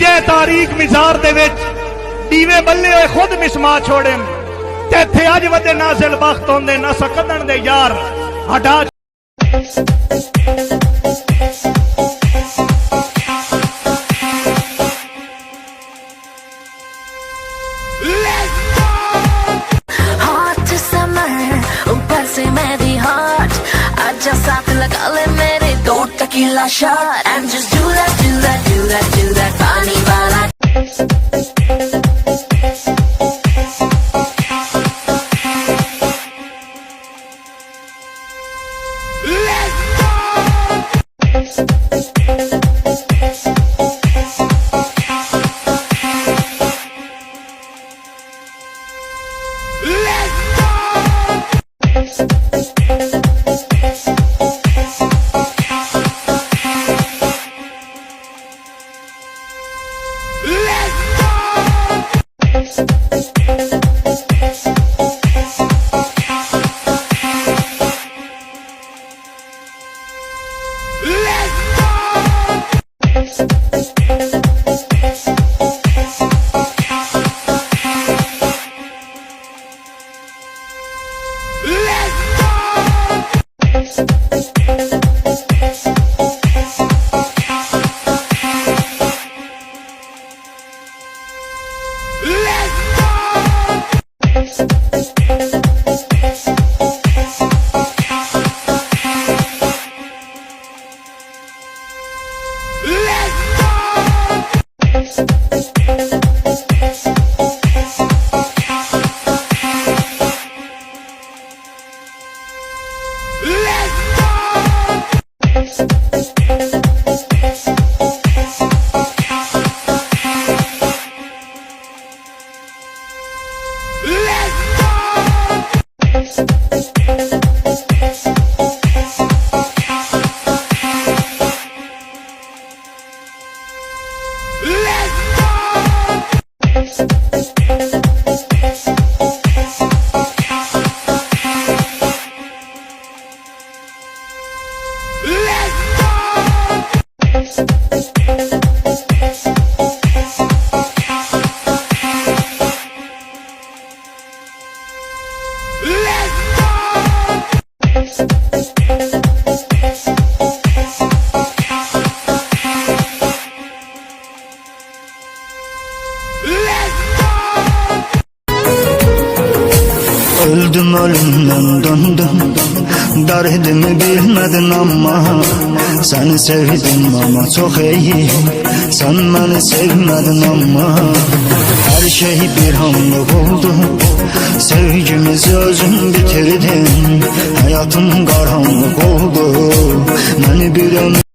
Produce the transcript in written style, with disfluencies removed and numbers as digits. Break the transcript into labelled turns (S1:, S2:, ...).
S1: जे तारीख मिजार दे विच दीवे बल्ले होए खुद मिसमा छोड़े ते थे अज वदे नाज़िल बख्त होंदे ना सकदन दे यार हटा
S2: Tequila shot and just do that, do that, do that, do that, Pani Bala. Let's go! Let's go!
S3: Öldüm ölümden döndüm, derdimi bilmedin ama seni sevdim ama çok iyi. Sen beni sevmedin ama her şey bir anlık oldu. Sevgimizi özüm bitirdin, hayatım karanlık oldu. Beni bir ömür